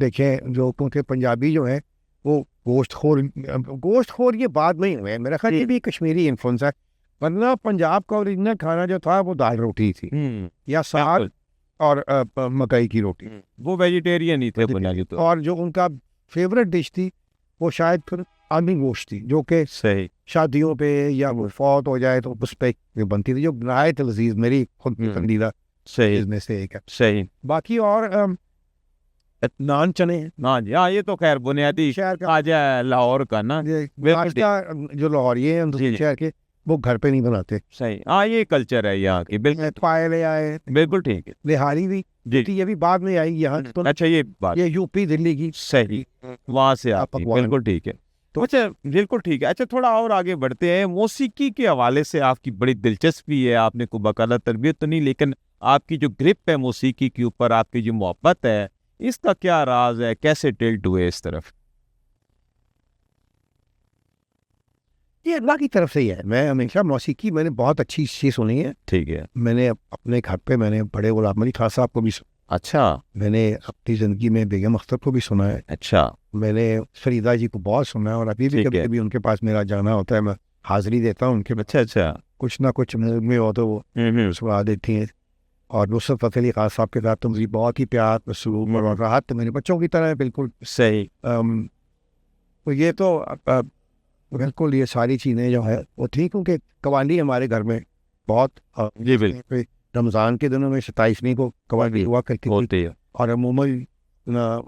دیکھیں جو کیونکہ پنجابی جو ہیں وہ گوشت خور یہ بعد میں ہی ہوئے ہیں، میرا خیال یہ بھی کشمیری انفلوئنس ہے، ورنہ پنجاب کا اوریجنل کھانا جو تھا وہ دال روٹی تھی یا ساگ اور مکئی کی روٹی، وہ ویجیٹیرین ہی تھے بنیادی طور، اور جو ان کا فیوریٹ ڈش تھی وہ شاید پھر آدمی گوشت تھی، جو کہ صحیح شادیوں پہ یا وہ فوت ہو جائے تو اس پہ بنتی تھی، جو نہایت لذیذ میری خود پسندیدہ صحیح میں سے ایک ہے۔ صحیح باقی اور نان چنے ہیں، ہاں جی، ہاں یہ تو خیر بنیادی شہر کا خواجہ لاہور کا نا، ناشتہ جو لاہوری ہیں جی، جی۔ شہر کے، وہ گھر پہ نہیں بناتے، صحیح، ہاں یہ کلچر ہے یہاں کی، بالکل پائے آئے بالکل ٹھیک ہے لہاری بھی جی۔ یہ بھی بعد میں آئی یہاں تو، اچھا یہ بات یہ یو پی دلی کی صحیح وہاں سے آپ پکوان۔ بالکل ٹھیک ہے، تو اچھا بالکل ٹھیک ہے۔ اچھا تھوڑا اور آگے بڑھتے ہیں، موسیقی کے حوالے سے آپ کی بڑی دلچسپی ہے، آپ نے کوئی باقاعدہ تربیت تو نہیں، لیکن آپ کی جو گرپ ہے موسیقی کے اوپر، آپ کی جو محبت ہے، اس کا کیا راز ہے، کیسے ٹلٹ ہوئے اس طرف؟ یہ اللہ کی طرف سے ہی ہے، میں ہمیشہ موسیقی میں نے بہت اچھی چیز سنی ہے، ٹھیک ہے، میں نے اپنے گھر پہ میں نے بڑے غلام علی خان صاحب کو بھی سنا، اچھا میں نے اپنی زندگی میں بیگم اختر کو بھی سنا ہے، اچھا میں نے فریدہ جی کو بہت سنا ہے، اور ابھی بھی ٹھیک کبھی ہے۔ کبھی ان کے پاس میرا جانا ہوتا ہے، میں حاضری دیتا ہوں ان کے، اچھا اچھا کچھ نہ کچھ میں ہو تو وہ سنا دیتی ہیں، اور نصرت فتح علی خان صاحب کے ساتھ تو مجھے بہت ہی پیار سلوک اور راحت میرے بچوں کی طرح ہے بالکل۔ صحیح تو یہ تو بالکل یہ ساری چیزیں جو ہے وہ تھی، کیونکہ قوالی ہمارے گھر میں بہت جی بالکل رمضان کے دنوں میں 27ویں کو قوالی ہوا کرتی تھی، ہوتی ہے، اور عموماً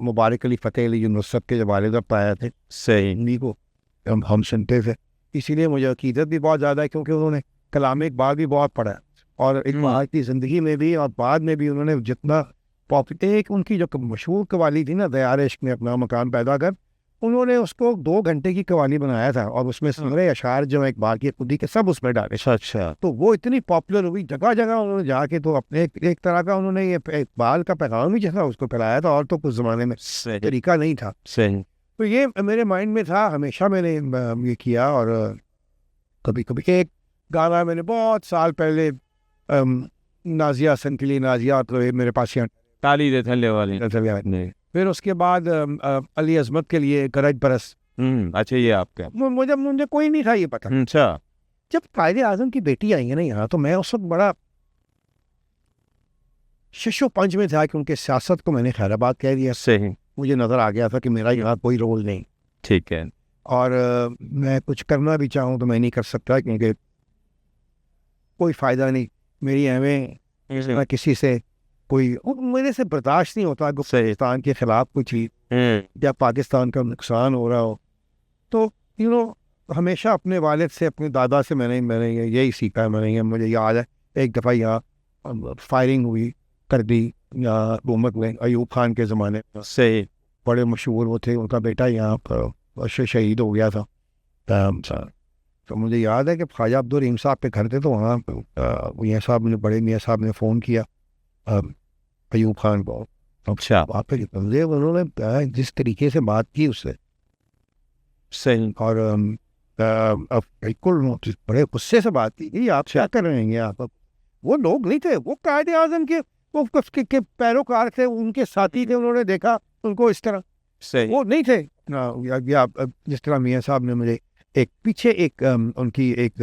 مبارک علی فتح علی جو نصرت کے جو والد پایا تھے صحیح انہیں کو ہم سنتے تھے، اسی لیے مجھے عقیدت بھی بہت زیادہ ہے، کیونکہ انہوں نے کلام اقبال بھی بہت پڑھا، اور اقبال کی زندگی میں بھی اور بعد میں بھی انہوں نے جتنا ایک ان کی جو مشہور قوالی تھی نا، دیار عشق میں اپنا مقام پیدا کر، انہوں نے اس کو 2 گھنٹے کی قوالی بنایا تھا، اور اس میں سارے اشعار جو اقبال کی خودی کے سب اس میں ڈالے، اچھا تو وہ اتنی پاپولر ہوئی جگہ جگہ انہوں نے جا کے، تو اپنے ایک طرح کا انہوں نے یہ اقبال کا پیغام ہی جیسا اس کو پھیلایا تھا، اور تو کچھ زمانے میں صحیح طریقہ نہیں تھا، صحیح تو یہ میرے مائنڈ میں تھا ہمیشہ، میں نے یہ کیا، اور کبھی کبھی ایک گانا میں نے بہت سال پہلے نازیہ حسن کے لیے، نازیہ تو میرے پاس یہاں تالی دے تھلے والی پھر اس کے بعد علی عظمت کے لیے گرج برس، اچھا یہ آپ کا مجھے کوئی نہیں تھا یہ پتا، اچھا جب قائد اعظم کی بیٹی آئی ہے نا یہاں، تو میں اس وقت بڑا شش و پنج میں تھا، کیونکہ سیاست کو میں نے خیر آباد کہہ دیا، صحیح مجھے نظر آ گیا تھا کہ میرا یہاں کوئی رول نہیں، ٹھیک ہے، اور میں کچھ کرنا بھی چاہوں تو میں نہیں کر سکتا، کیونکہ کوئی فائدہ نہیں، میری میں کسی سے کوئی میرے سے برداشت نہیں ہوتا کہ پاکستان کے خلاف کوئی چیز یا پاکستان کا نقصان ہو رہا ہو، تو ہمیشہ اپنے والد سے، اپنے دادا سے میں نے یہی سیکھا ہے، مجھے یاد ہے ایک دفعہ یہاں فائرنگ ہوئی کر دی حکومت میں، ایوب خان کے زمانے میں، صحیح بڑے مشہور وہ تھے، ان کا بیٹا یہاں پر شہید ہو گیا تھا، تو مجھے یاد ہے کہ خواجہ عبدالرحیم صاحب کے گھر تھے، تو وہاں میاں صاحب نے، بڑے میاں صاحب نے فون کیا ایوب خان کو، اچھا وہاں پہ انہوں نے جس طریقے سے بات کی اس سے، صحیح اور بالکل بڑے غصے سے بات کی، آپ کیا کر رہے ہیں، آپ وہ لوگ نہیں تھے، وہ قائد اعظم کے وہ پیروکار تھے، ان کے ساتھی تھے، انہوں نے دیکھا ان کو اس طرح، صحیح وہ نہیں تھے، یا جس طرح میاں صاحب نے مجھے ایک پیچھے ایک ان کی ایک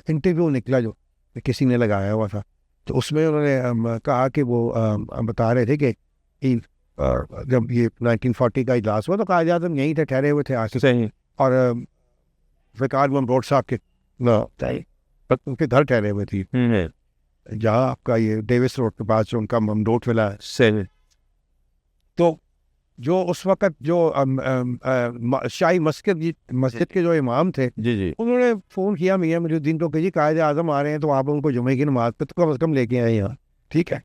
انٹرویو نکلا جو کسی نے لگایا ہوا تھا، تو اس میں انہوں نے کہا کہ وہ بتا رہے تھے کہ جب یہ 1940 کا اجلاس ہوا تو قائد اعظم یہیں تھے، ٹھہرے ہوئے تھے آج، صحیح اور وقار ممدوٹ صاحب کے ان کے گھر ٹھہرے ہوئے تھے، جہاں آپ کا یہ ڈیوس روڈ کے پاس جو ان کا ممدوٹ ولا ہے، صحیح تو جو اس وقت جو شاہی مسجد کے جو امام تھے، جی جی انہوں نے فون کیا میاں میری الدین کو کہ جی قائد اعظم آ رہے ہیں، تو آپ ان کو جمعے کی نماز پہ تو کم از کم لے کے آئے یہاں، ٹھیک ہے،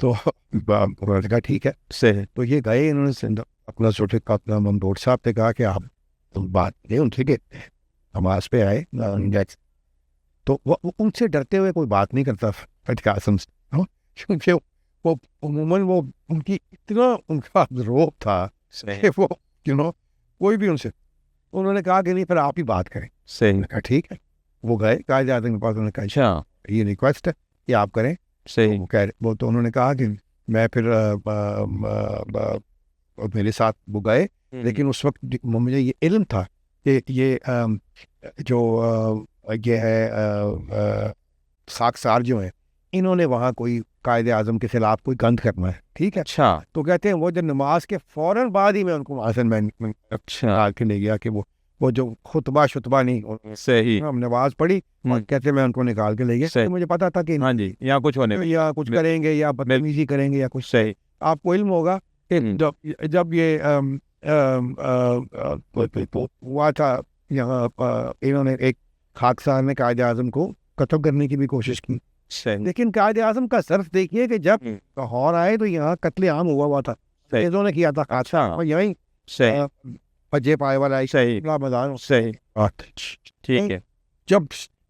تو انہوں نے کہا ٹھیک ہے، صحیح تو یہ گئے، انہوں نے اپنا چھوٹے اپنا ممدوٹ صاحب سے کہا کہ آپ بات نہیں ان سے، نماز پہ آئے، تو وہ ان سے ڈرتے ہوئے کوئی بات نہیں کرتا قاسم سے، کیونکہ وہ عموماً وہ ان کی اتنا ان کا روب تھا کہ وہ کوئی بھی ان سے، انہوں نے کہا کہ نہیں پھر آپ ہی بات کریں، صحیح کہا ٹھیک ہے، وہ گئے قائد اعظم کے پاس، انہوں نے کہا اچھا یہ ریکویسٹ ہے یہ آپ کریں، صحیح وہ تو انہوں نے کہا کہ میں پھر میرے ساتھ وہ گئے، لیکن اس وقت مجھے یہ علم تھا کہ یہ جو یہ ہے خاکسار جو ہیں، انہوں نے وہاں کوئی قائد اعظم کے خلاف کوئی گند کرنا ہے، ٹھیک ہے. اچھا تو کہتے ہیں وہ جو نماز کے فوراً بعد ہی میں ان کو وہاں سے میں اچھا کے لے گیا کہ وہ جو خطبہ نہیں، صحیح ہم نماز پڑھی اور کہتے میں ان کو نکال کے لے گیا. صحیح. تو مجھے پتا تھا کہ ہاں جی یہاں کچھ ہونے یا کچھ کریں گے یا بدتمیزی کریں گے یا کچھ. صحیح. آپ کو علم ہوگا کہ جب یہ ہوا تھا یہاں، انہوں نے ایک خاکسار نے قائد اعظم کو قتل کرنے کی بھی کوشش کی، لیکن قائد اعظم کا صرف دیکھیے کہ جب لاہور آئے تو یہاں قتل عام ہوا تھا، انہوں نے کیا تھا. اچھا یہیں صحیح پجے پائے والا صحیح میدان. صحیح ٹھیک ہے. جب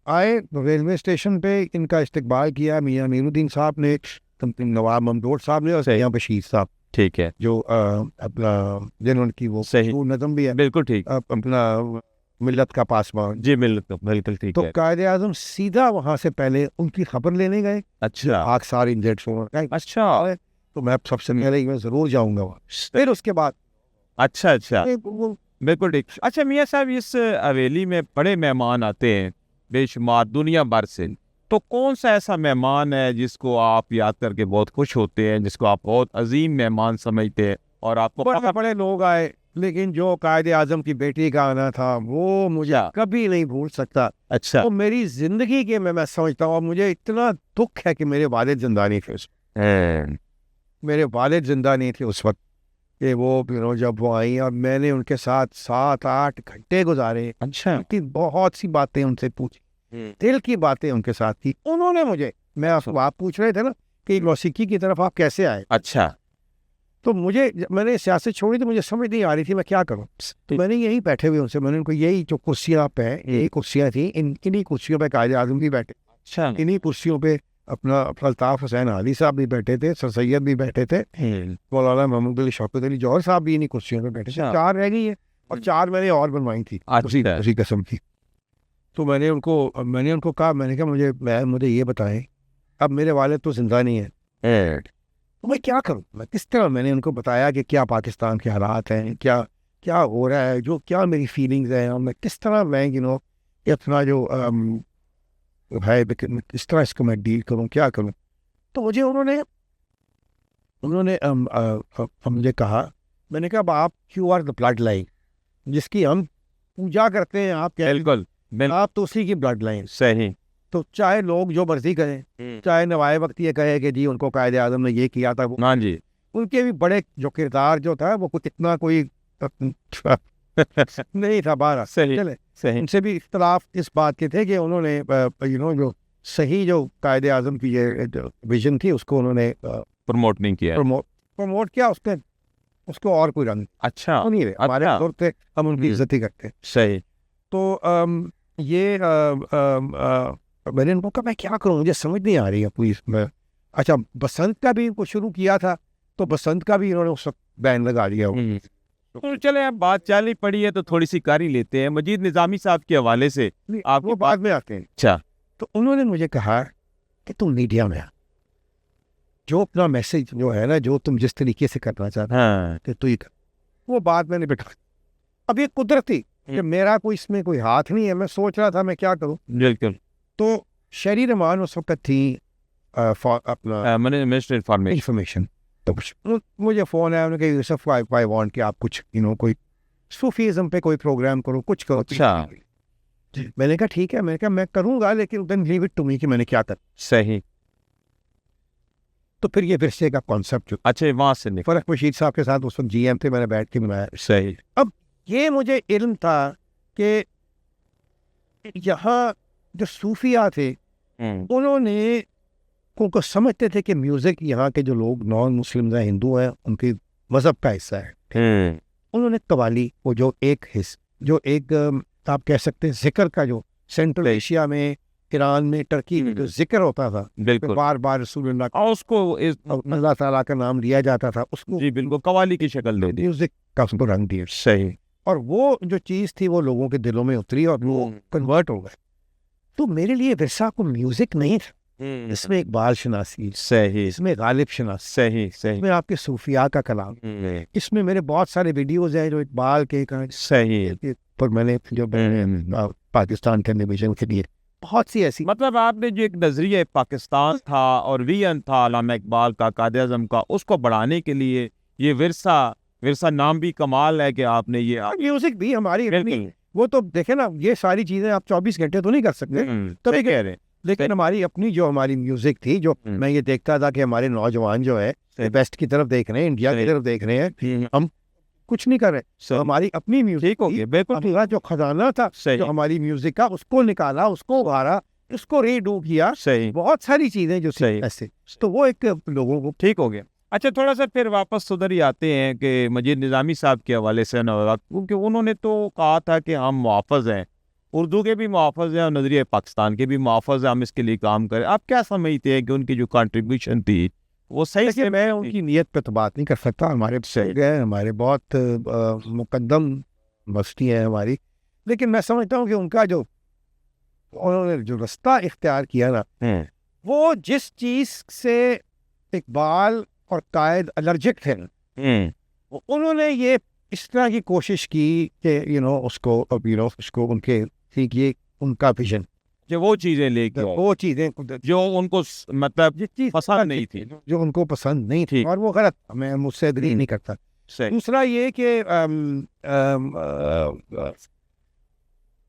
آئے تو ریلوے اسٹیشن پہ ان کا استقبال کیا میاں نیر الدین صاحب نے، نواب ممدوح صاحب نے اور میاں بشیر صاحب، ٹھیک ہے، جو اپنا جنہوں کی وہ صحیح نظم بھی ہے، بالکل ٹھیک، اپنا ملت کا پاسبان. جی بالکل ٹھیک تو ہے. قائد اعظم سیدھا وہاں سے پہلے ان کی خبر لینے گئے. اچھا خاکسار انجرڈ ہو، اچھا تو میں سب سے پہلے میں ضرور جاؤں گا وہاں. پھر اس کے بعد اچھا بالکل ٹھیک. اچھا میاں صاحب اس حویلی میں بڑے مہمان آتے ہیں بے شمار دنیا بھر سے، تو کون سا ایسا مہمان ہے جس کو آپ یاد کر کے بہت خوش ہوتے ہیں، جس کو آپ بہت عظیم مہمان سمجھتے ہیں اور آپ کو بڑے لوگ آئے، لیکن جو قائد اعظم کی بیٹی کا آنا تھا وہ مجھے کبھی نہیں بھول سکتا. اچھا وہ میری زندگی کے میں سمجھتا ہوں، اور مجھے اتنا دکھ ہے کہ میرے والد زندہ نہیں تھے اس وقت. میرے والد زندہ نہیں تھے اس وقت کہ وہ جب وہ آئی اور میں نے ان کے ساتھ 7-8 گھنٹے گزارے. اچھا بہت سی باتیں ان سے پوچھی، دل کی باتیں ان کے ساتھ کی. انہوں نے مجھے، میں آپ پوچھ رہے تھے نا کہ موسیقی کی طرف آپ کیسے آئے، اچھا تو میں نے سیاست چھوڑی تو مجھے سمجھ نہیں آ رہی تھی میں کیا کروں. میں نے یہی بیٹھے ہوئے ان سے، میں نے ان کو یہی جو کرسیاں پہ یہی کرسیاں تھیں، انہی کرسیوں پہ قائد اعظم بھی بیٹھے، اچھا انہی کرسیوں پہ اپنا الطاف حسین علی صاحب بھی بیٹھے تھے، سر سید بھی بیٹھے تھے، مولانا محمد علی شوکت علی جوہر صاحب بھی انہی کرسیوں پہ بیٹھے تھے. 4 رہ گئی ہے اور 4 میں نے اور بنوائی تھی اسی قسم کی. تو میں نے ان کو کہا، میں نے کہا مجھے یہ بتائیں، اب میرے والد تو زندہ نہیں ہیں، میں کیا کروں، میں کس طرح. میں نے ان کو بتایا کہ کیا پاکستان کے حالات ہیں، کیا ہو رہا ہے، جو کیا میری فیلنگز ہیں، اور میں کس طرح میں اپنا جو ہے کس طرح اس کو میں ڈیل کروں، کیا کروں. تو مجھے انہوں نے مجھے کہا، میں نے کہا آپ you are the bloodline جس کی ہم پوجا کرتے ہیں، آپ بالکل آپ تو اسی کی بلڈ لائن. صحیح. تو چاہے لوگ جو مرضی کریں، چاہے نوائے وقت یہ کہے کہ جی ان کو قائد اعظم نے یہ کیا تھا، ہاں جی ان کے بھی بڑے جو کردار جو تھا وہ اتنا کوئی نہیں تھا. بارہ چلے ان سے بھی اختلاف اس بات کے تھے کہ انہوں نے جو صحیح جو قائد اعظم کی یہ ویژن تھی اس کو انہوں نے پروموٹ نہیں کیا. پروموٹ کیا اس کو اور کوئی رنگ. اچھا نہیں رہے ہمارے دور تھے، ہم ان کی عزت ہی کرتے. صحیح. تو یہ میں نے ان کو کہا میں کیا کروں، مجھے سمجھ نہیں آ رہی ہے پولیس میں. اچھا بسنت کا بھی ان کو شروع کیا تھا، تو بسنت کا بھی انہوں نے اس وقت بین لگا دیا. تو چلے اب بات چالی پڑی ہے تو تھوڑی سی کاری لیتے ہیں مجید نظامی صاحب کے حوالے سے. آپ وہ بعد میں آتے ہیں. اچھا. تو انہوں نے مجھے کہا کہ تم میڈیا میں جو اپنا میسج جو ہے نا، جو تم جس طریقے سے کرنا چاہتے کہ تو یہ کر. وہ بات میں نے بٹھا. اب یہ قدرتی کہ میرا کوئی اس میں کوئی ہاتھ نہیں ہے، میں سوچ رہا تھا میں کیا کروں. بالکل. تو شہری رحمان اس وقت تھی اپنا منسٹر انفارمیشن. تو مجھے فون آیا، انہوں نے کہا یوسف آئی وانٹ کہ آپ کچھ کوئی صوفیزم پہ کوئی پروگرام کرو، کچھ کرو. اچھا. میں نے کہا ٹھیک ہے، میں نے کہا میں کروں گا، لیکن دین لیو اٹ ٹو می کہ میں نے کیا کر. صحیح. تو پھر یہ ورثے کا کانسیپٹ جو اچھا وہاں سے فرق بشیر صاحب کے ساتھ اس وقت جی ایم تھے، میں نے بیٹھ کے بنایا. صحیح. اب یہ مجھے علم تھا کہ یہاں جو صوفیہ تھے انہوں نے کو سمجھتے تھے کہ میوزک یہاں کے جو لوگ نان مسلم ہیں، ہندو ہیں، ان کی مذہب کا حصہ ہے. انہوں نے قوالی وہ جو ایک آپ کہہ سکتے ہیں ذکر کا جو سینٹرل ایشیا میں، ایران میں، ٹرکی میں جو ذکر ہوتا تھا، بالکل بار بار رسول اللہ کا اس کو اللہ تعالیٰ کا نام لیا جاتا تھا، اس کو جی بالکل قوالی کی شکل دے دی، میوزک کا اس کو رنگ دیا. صحیح. اور وہ جو چیز تھی وہ لوگوں کے دلوں میں اتری اور وہ کنورٹ ہو گئے. تو میرے لیے ورثہ کو میوزک نہیں تھا، اس میں اقبال شناسی، صحیح اس میں غالب شناسی، صحیح اس صحیح میں آپ کے صوفیاء کا کلام، اس میں میرے بہت سارے ویڈیوز ہیں جو اقبال کے صحیح. پر میں نے جو پاکستان ٹیلیویژن کے لیے بہت سی ایسی مطلب آپ نے جو ایک نظریہ پاکستان تھا اور ویژن تھا علامہ اقبال کا، قائد اعظم کا، اس کو بڑھانے کے لیے یہ ورثہ نام بھی کمال ہے کہ آپ نے یہ میوزک بھی ہماری اپنی، وہ تو دیکھیں نا یہ ساری چیزیں آپ 24 گھنٹے تو نہیں کر سکتے، تو کہہ رہے ہیں. لیکن ہماری اپنی جو ہماری میوزک تھی، جو میں یہ دیکھتا تھا کہ ہمارے نوجوان جو ہے ویسٹ کی طرف دیکھ رہے ہیں، انڈیا کی طرف دیکھ رہے ہیں، ہم کچھ نہیں کر رہے، ہماری اپنی میوزک ہو گیا بالکل جو خزانہ تھا جو ہماری میوزک کا، اس کو نکالا، اس کو ابھارا، اس کو ریڈو کیا، صحیح بہت ساری چیزیں جو ایسے، تو وہ ایک لوگوں کو ٹھیک ہو گیا. اچھا تھوڑا سا پھر واپس ادھر ہی آتے ہیں کہ مجید نظامی صاحب کے حوالے سے کیونکہ انہوں نے تو کہا تھا کہ ہم محافظ ہیں، اردو کے بھی محافظ ہیں اور نظریہ پاکستان کے بھی محافظ ہیں، ہم اس کے لیے کام کریں. آپ کیا سمجھتے ہیں کہ ان کی جو کنٹریبیوشن تھی وہ صحیح سے؟ میں ان کی نیت پہ تو بات نہیں کر سکتا، ہمارے بہت مقدم مفتی ہیں ہماری، لیکن میں سمجھتا ہوں کہ ان کا جو انہوں نے جو رستہ اختیار کیا نا، وہ جس چیز سے اقبال اور قائد الرجک تھے، انہوں نے یہ اس طرح کی کوشش کی کہ اس کو ان کے یہ ان کا ویژن، جو وہ چیزیں لے کے وہ چیزیں جو ان کو مطلب پسند نہیں تھی، جو ان کو پسند نہیں تھی، اور وہ غلط، میں مجھ سے اگری نہیں کرتا. دوسرا یہ کہ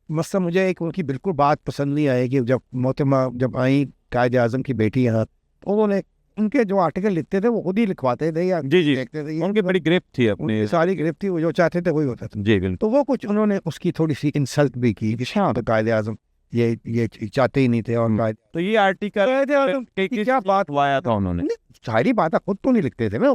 مثلا مجھے ایک ان کی بالکل بات پسند نہیں آئی کہ جب محترمہ جب آئی قائد اعظم کی بیٹی یہاں، انہوں نے ان کے جو آرٹیکل لکھتے تھے وہ خود ہی لکھواتے تھے یا دیکھتے تھے، ان کی بڑی گرفت تھی، اپنی ساری گرفت تھی، وہ جو چاہتے تھے وہی ہوتا تھا. جی بالکل. تو وہ کچھ انہوں نے اس کی تھوڑی سی انسلٹ بھی کی کہ قائد اعظم یہ چاہتے ہی نہیں تھے، اور تو یہ آرٹیکل کیا بات وایا تھا انہوں نے، ساری باتیں خود تو نہیں لکھتے تھے نا،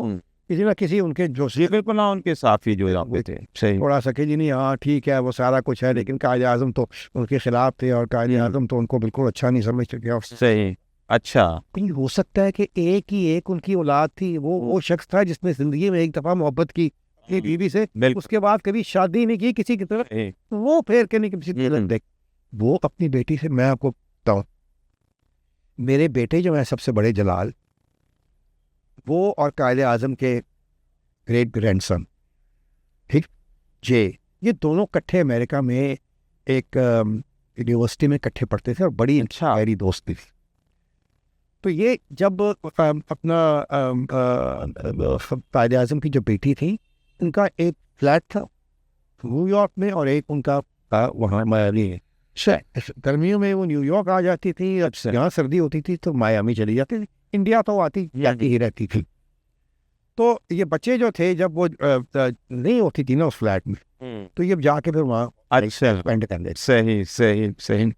کسی نہ کسی ان کے جو بالکل ان کے صحافی جو یہاں پہ تھے تھوڑا سا کہ جی نہیں ہاں ٹھیک ہے وہ سارا کچھ ہے، لیکن قائد اعظم تو ان کے خلاف تھے، اور قائد اعظم تو ان کو بالکل اچھا نہیں سمجھتے تھے. صحیح. اچھا ہو سکتا ہے کہ ایک ہی ایک ان کی اولاد تھی، وہ شخص تھا جس نے زندگی میں ایک دفعہ محبت کی بیوی سے، اس کے بعد کبھی شادی نہیں کی کسی کی طرف، وہ پھر کے نہیں کسی دیکھ. وہ اپنی بیٹی سے، میں آپ کو بتاؤں، میرے بیٹے جو ہیں سب سے بڑے جلال، وہ اور قائد اعظم کے گریٹ گرینڈ سن، ٹھیک جی، یہ دونوں کٹھے امریکہ میں ایک یونیورسٹی میں کٹھے پڑھتے تھے، اور بڑی گہری دوستی تھی. تو یہ جب اپنا قائد اعظم کی جو بیٹی تھی، ان کا ایک فلیٹ تھا نیو یارک میں، اور ایک ان کا وہاں میامی ہے. گرمیوں میں وہ نیو یارک آ جاتی تھی، یہاں سردی ہوتی تھی تو میامی چلی جاتی تھی، انڈیا تو آتی جاتی ہی رہتی تھی. تو یہ بچے جو تھے جب وہ نہیں ہوتی تھی نا اس فلیٹ میں، تو یہ جا کے پھر وہاں اسپینڈ کر لیتے. صحیح صحیح صحیح.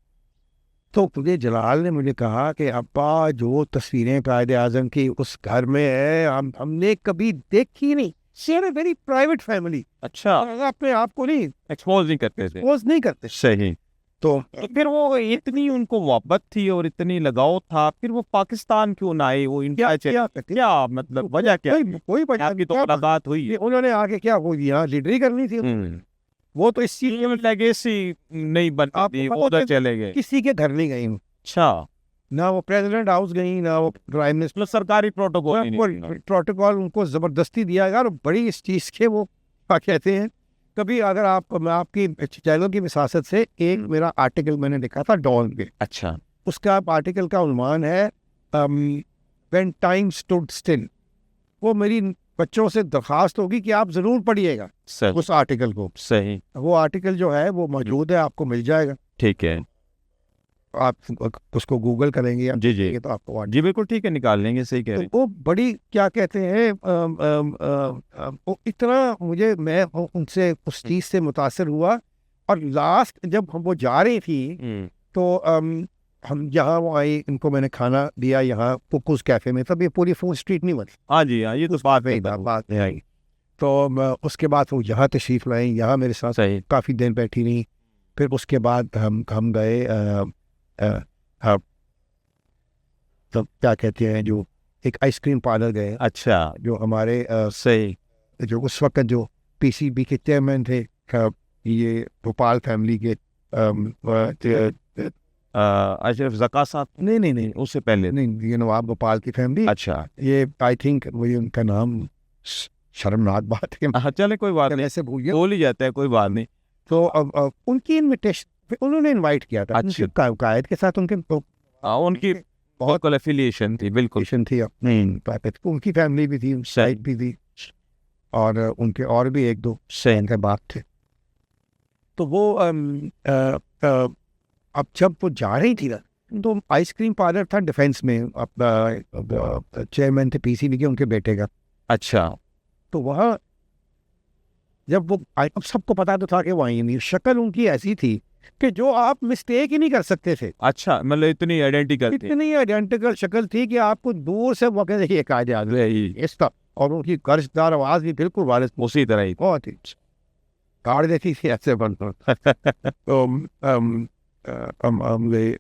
تو مجھے جلال نے مجھے کہا کہ ابا جو تصویریں قائد اعظم کی اس گھر میں ہے، ہم نے کبھی دیکھی نہیں. Very private family. اچھا، اپنے آپ کو نہیں ایکسپوز نہیں کرتے. صحیح. تو پھر وہ اتنی ان کو محبت تھی اور اتنی لگاؤ تھا، پھر وہ پاکستان کیوں نہ آئے؟ وہ انڈیا کیا مطلب وجہ کیا؟ کوئی وجہ کی تو ملاقات ہوئی، انہوں نے آگے کیا وہ یہاں لیڈری کرنی تھی، وہ تو اس چیز میں لیگیسی نہیں بنتی، وہ ادھر چلے گئے، کسی کے گھر نہیں گئی. اچھا، نہ وہ پریزیڈنٹ ہاؤس گئی، نہ وہ پرائم منسٹر. سرکاری پروٹوکول ان کو زبردستی دیا گیا، اور بڑی اس چیز کے وہ کیا کہتے ہیں. کبھی اگر میں آپ کی چینل کی وساست سے ایک میرا آرٹیکل میں نے لکھا تھا ڈان پہ. اچھا، اس کا آرٹیکل کا عنوان ہے When Time Stood Still. وہ میری بچوں سے درخواست ہوگی کہ آپ ضرور پڑھیے گا اس آرٹیکل کو. صحیح. وہ آرٹیکل جو ہے وہ موجود ہے، آپ کو مل جائے گا. ٹھیک ہے، آپ اس کو گوگل کریں گے جی تو آپ کو جی بالکل ٹھیک ہے، نکال لیں گے. صحیح کہہ رہے ہیں. وہ بڑی کیا کہتے ہیں اتنا میں ان سے اس چیز سے متاثر ہوا. اور لاسٹ جب وہ جا رہی تھی تو ہم یہاں وہ آئی، ان کو میں نے کھانا دیا یہاں پوکوز کیفے میں. تب یہ پوری فون اسٹریٹ نہیں بنی. ہاں جی ہاں، یہ تو بات نہیں آئی. تو اس کے بعد وہ یہاں تشریف لائیں، یہاں میرے ساتھ کافی دن بیٹھی رہی. پھر اس کے بعد ہم گئے تو کیا کہتے ہیں جو ایک آئس کریم پارلر گئے. اچھا، جو ہمارے صحیح جو اس وقت جو پی سی بی کے چیئرمین تھے، یہ بھوپال فیملی کے اشرف زکا صاحب نہیں اس سے پہلے؟ نہیں، یہ نواب گوپال کی فیملی. اچھا یہ آئی تھنک وہی ان کا نام شرمناک بات ہے چلے کوئی بات نہیں، ایسے بھول گیا. بول ہی جاتا ہے، کوئی بات نہیں. تو اب ان کی انویٹیشن انہوں نے انوائٹ کیا تھا. اچھا. قائد کے ساتھ ان کے ان کی بہت افیلیشن تھی. بالکل تھی. ان کی فیملی بھی تھی، سائڈ بھی تھی، اور ان کے اور بھی ایک دو ان کے باپ تھے. تو وہ اب جب وہ جا رہی تھی نا، تو آئس کریم پارلر تھا ڈیفینس میں، چیئرمین تھے پی سی بی کے، ان کے بیٹے کا. اچھا. تو وہاں جب وہ اب سب کو پتا تو تھا کہ وہ آئی نہیں، شکل ان کی ایسی تھی کہ جو آپ مسٹیک ہی نہیں کر سکتے تھے. اچھا، مطلب اتنی آئیڈینٹیکل تھی، اتنی آئیڈینٹیکل شکل تھی کہ آپ کو دور سے وہ کہتے ہیں قائد اعظم اس کا، اور ان کی گرجدار آواز بھی بالکل والد اسی طرح ہی بہت ہی کاڑ دیتی تھی ایسے بنتا. مجھے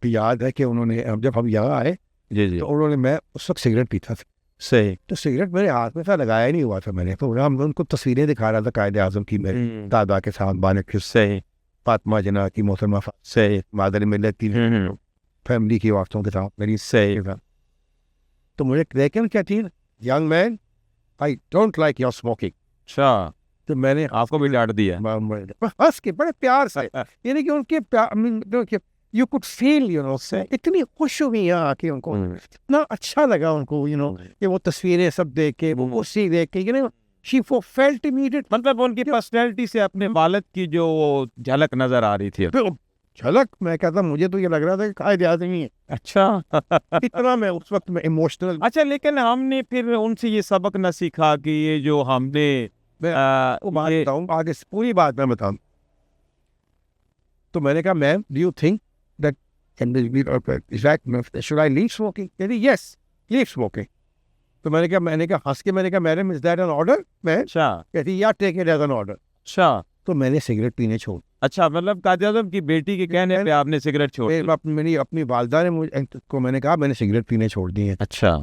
یاد ہے کہ انہوں نے جب ہم یہاں آئے جی تو انہوں نے، میں اس وقت سگریٹ پیتا تھا، صحیح. تو سگریٹ میرے ہاتھ میں تھا، لگایا نہیں ہوا تھا میں نے. تو ہم ان کو تصویریں دکھا رہا تھا قائد اعظم کی، میرے دادا کے ساتھ بانک کی، صحیح، فاطمہ جناح کی محترمہ، صحیح، مادر ملت کی فیملی کی عورتوں کے ساتھ میری. صحیح. تو مجھے لیکن کیا تھی، young man I don't like your smoking. اچھا، تو میں نے آپ کو بھی ڈانٹ دیا؟ ہنس کے بڑے پیار سے، یعنی کہ ان کے you could feel, you know, اتنی خوش ہوئی آ کے ان کو، اتنا اچھا لگا ان کو، یو نو، کہ وہ تصویریں سب دیکھ کے، وہ کرسی دیکھ کے، you know, she felt immediate. مطلب ان کی پرسنالٹی سے اپنے والد کی جو جھلک نظر آ رہی تھی. جھلک، میں کہتا مجھے تو یہ لگ رہا تھا کہ قائد اعظم ہی ہے. اچھا. اتنا میں اس وقت میں ایموشنل. اچھا، لیکن ہم نے پھر ان سے یہ سبق نہ سیکھا کہ یہ جو ہم نے بات بتاؤں آگے پوری بات میں بتاؤں. تو میں نے کہا ma'am do you think that should I leave smoking؟ کہتی یس لیو اسموکنگ. تو میں نے کہا ہنس کے، میں نے کہا madam is that an order? میں اچھا. کہتی یا take it as an order. اچھا. تو میں نے سگریٹ پینے چھوڑ. اچھا، مطلب قائد اعظم کی بیٹی کے کہنے پہ آپ نے سگریٹ چھوڑ دی؟ میری اپنی والدہ نے مجھے کو، میں نے کہا میں نے سگریٹ پینے چھوڑ دی ہیں. اچھا.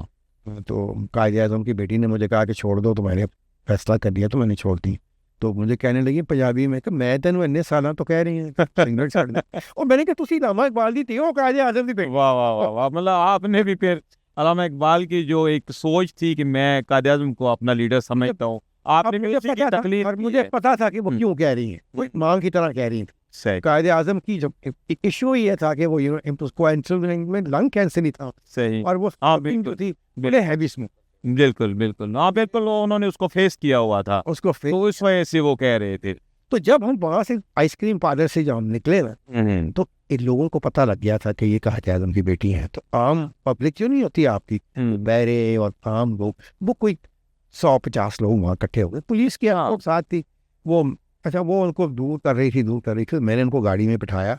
تو قائد اعظم کی بیٹی نے مجھے کہا کہ چھوڑ دو، تو میں نے فیصلہ کر لیا، تو میں نے چھوڑ دی. تو مجھے کہنے لگی پنجابی میں کہ میں تینوں اتنے سالہ تو کہہ رہی ہیں سگریٹ چھوڑ دیں. اور میں نے کہا تسی علامہ اقبال دی تھی وہ قائد اعظم دی بیٹی. واہ واہ واہ واہ. مطلب آپ نے بھی پھر علامہ اقبال کی جو ایک سوچ تھی کہ میں قائد اعظم کو اپنا لیڈر سمجھتا ہوں، آپ نے بھی اسی کی تقلید. اور مجھے پتا تھا کہ وہ کیوں کہہ رہی ہیں، وہ ماں کی طرح کہہ رہی ہیں. قائد اعظم کی جو ایشو یہ تھا کہ وہ اس کو میں لنگ کینسر ہی تھا. صحیح. اور وہ جو تھی بڑے ہیوی اسموک. بالکل بالکل. ہاں بالکل، انہوں نے اس کو فیس کیا ہوا تھا، اس کو تو اس وجہ سے وہ کہہ رہے تھے. تو جب ہم وہاں سے آئس کریم پارلر سے جب ہم نکلے نا، تو ان لوگوں کو پتہ لگ گیا تھا کہ یہ قائد اعظم کی بیٹی ہیں. تو عام پبلک جو نہیں ہوتی آپ کی، بیرے اور عام لوگ، وہ کوئی 150 لوگ وہاں اکٹھے ہو گئے. پولیس کے ساتھ تھی وہ. اچھا، وہ ان کو دور کر رہی تھی. میں نے ان کو گاڑی میں بٹھایا،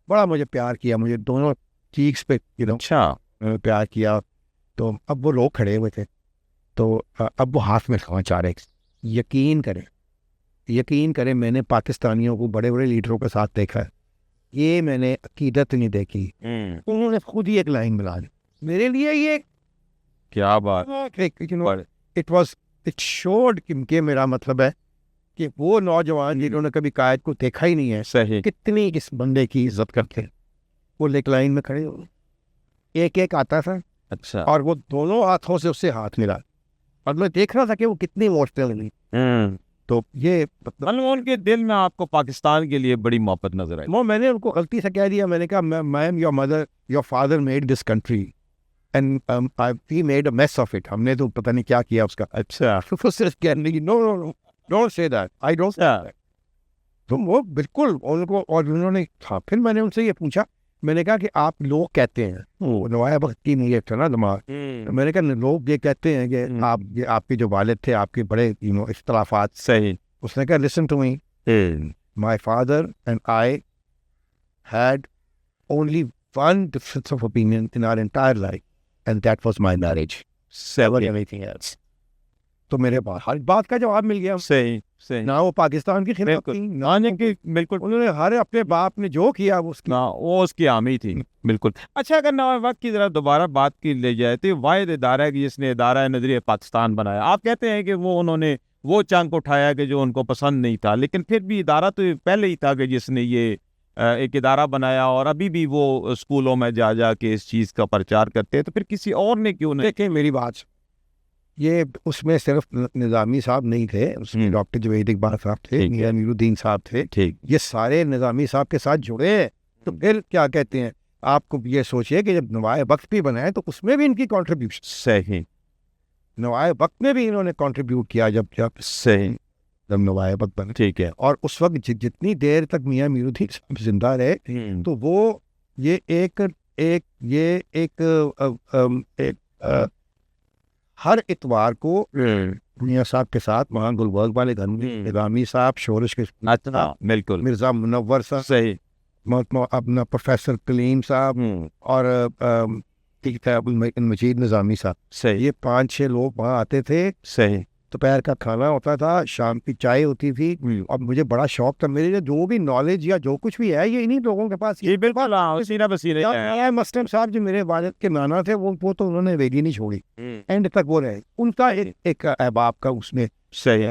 بڑا مجھے پیار کیا، مجھے دونوں چیکس پہ اچھا پیار کیا. تو اب وہ لوگ کھڑے ہوئے تھے، تو اب وہ ہاتھ میں کھانا چاہ رہے. یقین کریں میں نے پاکستانیوں کو بڑے بڑے لیڈروں کے ساتھ دیکھا ہے، یہ میں نے عقیدت نہیں دیکھی. انہوں نے خود ہی ایک لائن بنا دی میرے لیے. یہ کیا بات. اٹ شوڈ کہ میرا مطلب ہے کہ وہ نوجوان جنہوں نے کبھی قائد کو دیکھا ہی نہیں ہے، صحیح، کتنی اس بندے کی عزت کرتے ہیں. وہ ایک لائن میں کھڑے ہو، ایک آتا تھا. اچھا. اور وہ دونوں ہاتھوں سے اس سے ہاتھ ملا، اور میں دیکھ رہا تھا کہ وہ کتنی ایموشنل ہوئی. تو یہ مطلب ان کے دل میں آپ کو پاکستان کے لیے بڑی محبت نظر آئی. وہ میں نے ان کو غلطی سے کہہ دیا. میں نے کہا ma'am your father made this country and he made a mess of it. ہم نے تو پتہ نہیں کیا کیا اس کا. اچھا. وہ صرف کہنے لگی no don't say that, I don't say that. تو وہ بالکل ان کو، اور انہوں نے تھا. پھر میں نے ان سے یہ پوچھا، میں نے کہا کہ آپ لوگ کہتے ہیں، نوایا بخت کی نہیں ہے نا دماغ. میں نے کہا لوگ یہ کہتے ہیں کہ آپ کے جو والد تھے، آپ کے بڑے اختلافات. صحیح. اس نے کہا listen to me, my father and I had only one difference of opinion in our entire life and that was my marriage, never anything else. تو میرے پاس ہر بات کا جواب مل گیا. صحیح صحیح. نہ وہ پاکستان کی خلاف تھی، بالکل انہوں نے ہر اپنے باپ نے جو کیا وہ اس کی حامی تھی. بالکل. اچھا، اگر نواب وقت کی ذرا دوبارہ بات کی لے جائے تو واحد ادارہ ہے کہ جس نے ادارہ نظریہ پاکستان بنایا. آپ کہتے ہیں کہ انہوں نے وہ چنک اٹھایا کہ جو ان کو پسند نہیں تھا، لیکن پھر بھی ادارہ تو پہلے ہی تھا کہ جس نے یہ ایک ادارہ بنایا اور ابھی بھی وہ اسکولوں میں جا جا کے اس چیز کا پرچار کرتے ہیں، تو پھر کسی اور نے کیوں نہیں؟ دیکھیں میری بات، یہ اس میں صرف نظامی صاحب نہیں تھے، اس میں ڈاکٹر جوید اقبال صاحب تھے، میاں نیر الدین صاحب تھے، ٹھیک، یہ سارے نظامی صاحب کے ساتھ جڑے ہیں. تو پھر کیا کہتے ہیں، آپ کو یہ سوچئے کہ جب نوائے وقت بھی بنائے تو اس میں بھی ان کی کنٹریبیوشن، صحیح، نوائے وقت میں بھی انہوں نے کنٹریبیوٹ کیا جب صحیح، جب نوائے وقت بنے. ٹھیک ہے. اور اس وقت جتنی دیر تک میاں میر الدین صاحب زندہ رہے تو وہ یہ ایک ہر اتوار کو میاں صاحب کے ساتھ وہاں گلبرگ والے گھر میں نظامی صاحب، شورش کے اچھا، بالکل مرزا منور صاحب، صحیح، اپنا پروفیسر کلیم صاحب اور مجید نظامی صاحب، صحیح، یہ 5-6 لوگ وہاں آتے تھے. صحیح، دوپہر کا کھانا ہوتا تھا، شام کی چائے ہوتی تھی، اور مجھے بڑا شوق تھا، میرے جو بھی نالج یا جو کچھ بھی ہے یہ انہی لوگوں کے پاس. یہ بالکل سینہ بسینہ ہے. مسلم صاحب جو میرے والد کے نانا تھے وہ تو انہوں نے ویلی نہیں چھوڑی، اینڈ تک وہ رہے. ان کا ایک احباب کا اس میں صحیح،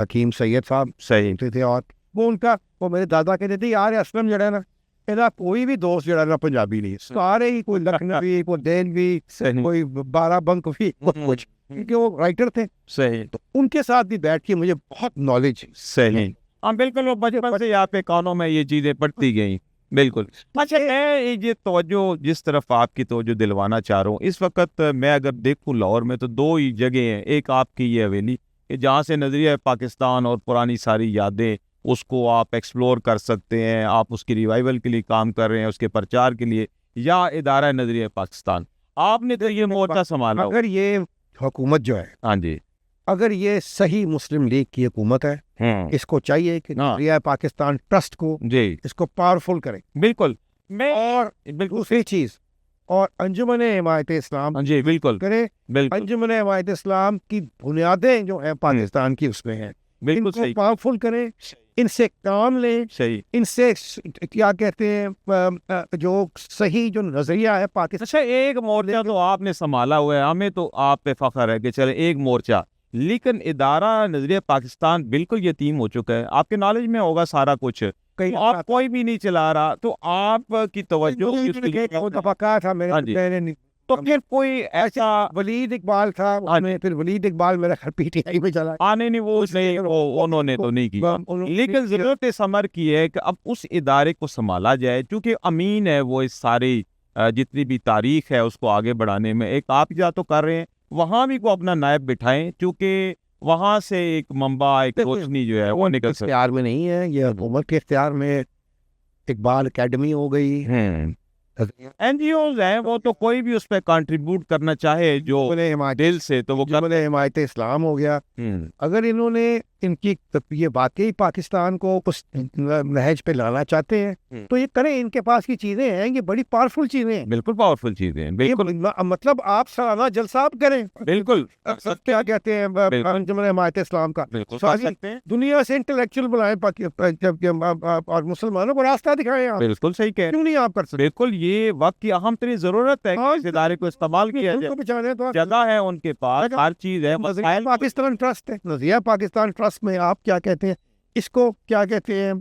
حکیم سید صاحب صحیح تھے، اور وہ میرے دادا کہتے تھے یار اسلم جڑا ہے نا، میرا کوئی بھی دوست جڑا نا پنجابی نہیں، سارے ہی کوئی لکھنوی، کوئی دہلوی، کوئی بارہ بنکوی، کچھ کیونکہ وہ رائٹر تھے. صحیح، تو ان کے ساتھ بھی بیٹھ کے مجھے بہت نالج. صحیح، ہاں بالکل، وہ بچپن سے آپ کے کانوں میں یہ چیزیں پڑتی گئیں. بالکل. اچھا، میں یہ توجہ جس طرف آپ کی توجہ دلوانا چاہ رہا ہوں اس وقت، میں اگر دیکھوں لاہور میں تو 2 ہی جگہ ہیں. ایک آپ کی یہ حویلی کہ جہاں سے نظریہ پاکستان اور پرانی ساری یادیں اس کو آپ ایکسپلور کر سکتے ہیں، آپ اس کی ریوائول کے لیے کام کر رہے ہیں، اس کے پرچار کے لیے، یا ادارہ نظریہ پاکستان. آپ نے تو یہ مورچہ سنبھالا. اگر یہ حکومت جو ہے، ہاں جی، اگر یہ صحیح مسلم لیگ کی حکومت ہے، اس کو چاہیے کہ نظریہ پاکستان ٹرسٹ کو جی اس کو پاورفل کرے. بالکل. اور دوسری چیز، اور انجمن حمایت اسلام جی بالکل کرے. بالکل انجمن حمایت اسلام کی بنیادیں جو ہیں پاکستان کی اس میں ہیں، ان کو پاورفل کرے، ان سے کام لیں، صحیح، ان سے کیا کہتے ہیں جو صحیح جو نظریہ ہے پاکستان. اچھا، ایک مورچہ تو آپ نے سنبھالا ہوا ہے، ہمیں تو آپ پہ فخر ہے کہ چلے ایک مورچہ، لیکن ادارہ نظریہ پاکستان بالکل یتیم ہو چکا ہے. آپ کے نالج میں ہوگا سارا کچھ، آپ کوئی بھی نہیں چلا رہا، تو آپ کی توجہ دفعہ تھا میرے. تو پھر کوئی ایسا ولید اقبال تھا، پھر ولید اقبال میرا گھر پی ٹی آئی میں چلا. نہیں وہ انہوں نے تو نہیں کیا، لیکن ضرورت اس امر کی ہے کہ اب اس ادارے کو سنبھالا جائے، چونکہ امین ہے وہ اس ساری جتنی بھی تاریخ ہے اس کو آگے بڑھانے میں. ایک آپ جا تو کر رہے ہیں، وہاں بھی کو اپنا نائب بٹھائیں، چونکہ وہاں سے ایک منبع، ایک روشنی جو ہے وہ نکل سکتی. اختیار میں نہیں ہے، یہ حکومت کے اختیار میں. اقبال اکیڈمی ہو گئی، این جی اوز ہیں، وہ تو کوئی بھی اس پہ کنٹریبیوٹ کرنا چاہے جو دل سے، تو وہ حمایت اسلام ہو گیا. اگر انہوں نے ان کی یہ واقعی پاکستان کو اس نہج پہ لانا چاہتے ہیں تو یہ کریں. ان کے پاس کی چیزیں ہیں، یہ بڑی پاورفل چیزیں ہیں، بالکل پاورفل چیزیں ہیں. بالکل، مطلب آپ سالانہ جلسہ کریں. بالکل کیا کہتے ہیں انجمن حمایت اسلام کا، دنیا سے انٹلیکچوئل بلائیں اور مسلمانوں کو راستہ دکھائیں. بالکل صحیح کہہ، کیوں نہیں آپ کر سکتے؟ بالکل، یہ وقت کی اہم ترین ضرورت ہے کہ اس ادارے کو استعمال کیا جائے. جگہ ہے ان کے پاس، ہر چیز ہے. پاکستان ٹرسٹ ہے، نظریہ پاکستان ٹرسٹ میں آپ کیا کہتے ہیں، اس کو کیا کہتے ہیں،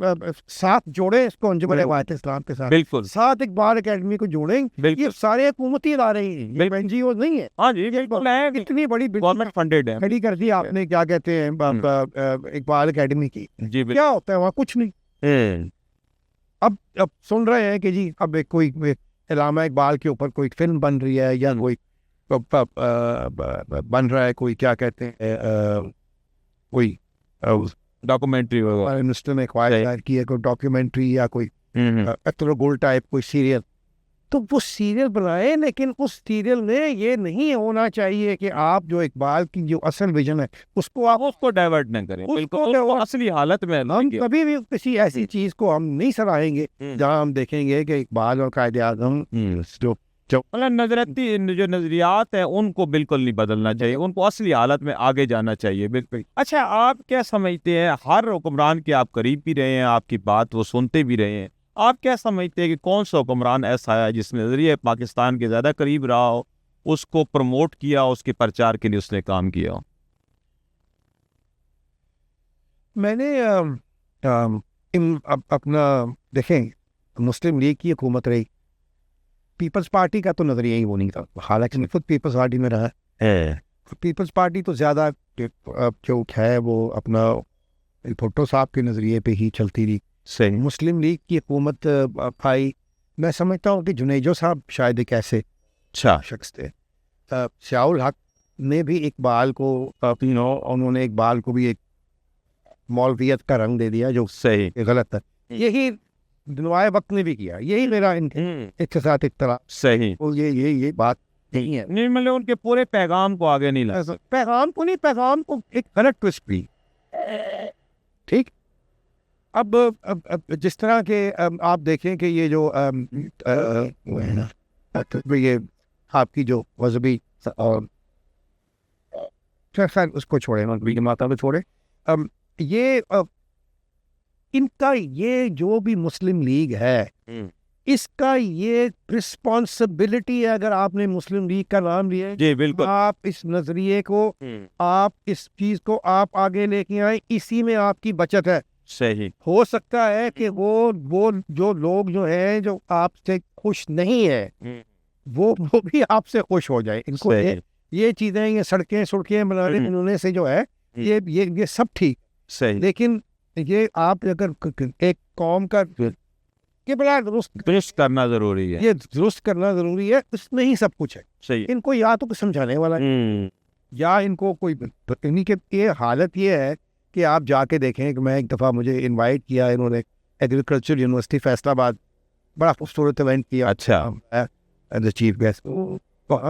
ساتھ جوڑیں اس کو انجمن حمایت اسلام کے ساتھ. بالکل، ساتھ اقبال اکیڈمی کو جوڑیں. یہ سارے حکومتی ادارے ہیں، این جی او نہیں ہے. ہاں جی بالکل، اتنی بڑی گورنمنٹ فنڈیڈ ہے، کھڑی کر دی آپ نے، کیا کہتے ہیں اقبال اکیڈمی کی. جی کیا ہوتا ہے وہاں؟ کچھ نہیں. اب سن رہے ہیں کہ جی اب کوئی علامہ اقبال کے اوپر کوئی فلم بن رہی ہے، یا کوئی بن رہا ہے، کوئی کیا کہتے ہیں، کوئی ڈاکومنٹری منسٹر نے خواہش ظاہر کی ہے، کوئی ڈاکیومنٹری یا کوئی اختر گل ٹائپ کوئی سیریل، تو وہ سیریل بنائے. لیکن اس سیریل میں یہ نہیں ہونا چاہیے کہ آپ جو اقبال کی جو اصل ویژن ہے اس کو آپ اس کو ڈائیورٹ نہ کریں. بالکل اصلی حالت میں ہم کبھی بھی کسی ایسی چیز کو ہم نہیں سراہیں گے جہاں ہم دیکھیں گے کہ اقبال اور قائد اعظم جو نظریات ہیں ان کو بالکل نہیں بدلنا چاہیے، ان کو اصلی حالت میں آگے جانا چاہیے. بالکل. اچھا، آپ کیا سمجھتے ہیں، ہر حکمران کے آپ قریب بھی رہے ہیں، آپ کی بات وہ سنتے بھی رہے ہیں، آپ کیا سمجھتے ہیں کہ کون سا حکمران ایسا ہے جس نے نظریہ پاکستان کے زیادہ قریب رہا ہو، اس کو پروموٹ کیا، اس کے پرچار کے لیے اس نے کام کیا ہو؟ میں نے اپنا دیکھیں مسلم لیگ کی حکومت رہی, پیپلز پارٹی کا تو نظریہ ہی وہ نہیں تھا, حالانکہ میں خود پیپلز پارٹی میں رہا ہے. پیپلز پارٹی تو زیادہ جو ہے وہ اپنا بھٹو صاحب کے نظریے پہ ہی چلتی رہی. صحیح. مسلم لیگ کی حکومت آئی, میں سمجھتا ہوں کہ جنیجو صاحب شاید ایک ایسے اچھا شخص تھے. ضیاء الحق نے بھی اقبال کو انہوں نے اقبال کو بھی ایک مولویت کا رنگ دے دیا جو صحیح غلط تھا. یہی دنوائے وقت نے بھی کیا, یہی میرا ان کے ساتھ اختلاف. صحیح. یہ بات نہیں ہے, نہیں مطلب ان کے پورے پیغام کو آگے نہیں لایا. پیغام کو نہیں, پیغام کو ایک غلط ٹوسٹ بھی. ٹھیک. اب جس طرح کے آپ دیکھیں کہ یہ جو یہ آپ کی جو مذہبی خیر اس کو چھوڑیں, ماتا کو چھوڑیں. یہ ان کا یہ جو بھی مسلم لیگ ہے اس کا یہ رسپانسبلٹی ہے. اگر آپ نے مسلم لیگ کا نام لیا ہے, جی بالکل, آپ اس نظریے کو, آپ اس چیز کو آپ آگے لے کے آئیں, اسی میں آپ کی بچت ہے. صحیح. ہو سکتا ہے کہ وہ جو لوگ جو ہیں جو آپ سے خوش نہیں ہے وہ بھی آپ سے خوش ہو جائے. ان کو یہ چیزیں, یہ سڑکیں بنانے سے جو ہے یہ سب ٹھیک. صحیح. لیکن یہ آپ اگر ایک قوم کا کہ بلا درست کرنا ضروری ہے, یہ درست کرنا ضروری ہے, اس میں ہی سب کچھ ہے. صحیح. ان کو یا تو کچھ سمجھانے والا ہے یا ان کو کوئی, انہیں کہ یہ حالت یہ ہے کہ آپ جا کے دیکھیں کہ میں ایک دفعہ مجھے انوائٹ کیا انہوں نے ایگریکلچر یونیورسٹی فیصل آباد, بڑا خوبصورت ایونٹ کیا. اچھا. As a chief guest.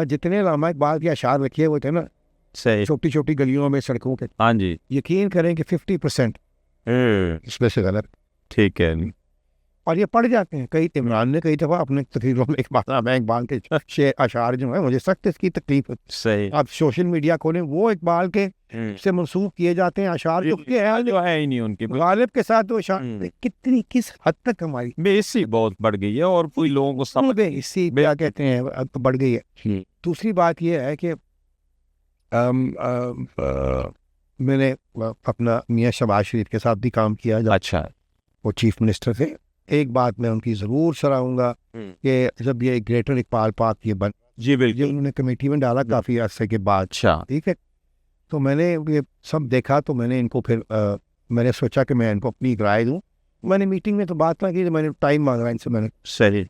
جتنے علامہ اقبال کے اشعار لکھے ہوئے تھے نا, صحیح, چھوٹی چھوٹی گلیوں میں سڑکوں کے, ہاں جی, یقین کریں کہ 50% اس میں سے غلط. ٹھیک ہے. اور یہ پڑھ جاتے ہیں. کئی عمران نے کئی دفعہ اپنے تقریروں میں اقبال کے اشعار جو ہیں, مجھے سخت اس کی تکلیف ہے. صحیح. آپ سوشل میڈیا کھولیں, وہ اقبال کے سے منسوخ کیے جاتے ہیں اشعار جو ہے ہی نہیں ان کی. غالب کے ساتھ وہ اشعار کتنی کس حد تک ہماری بیسی بہت بڑھ گئی ہے اور کوئی لوگوں کو سمجھ اسی کیا کہتے ہیں بڑھ گئی ہے. دوسری بات یہ ہے کہ میں نے اپنا میاں شہباز شریف کے ساتھ بھی کام کیا. اچھا. وہ چیف منسٹر تھے. ایک بات میں ان کی ضرور سراہوں گا کہ جب یہ گریٹر اقبال پارک یہ بن, جی بالکل, انہوں نے کمیٹی میں ڈالا کافی عرصے کے بعد. اچھا. ٹھیک ہے. تو میں نے یہ سب دیکھا تو میں نے ان کو پھر میں نے سوچا کہ میں ان کو اپنی رائے دوں. میں نے میٹنگ میں تو بات نہ کی, میں نے ٹائم مانگا ان سے. میں نے صحیح.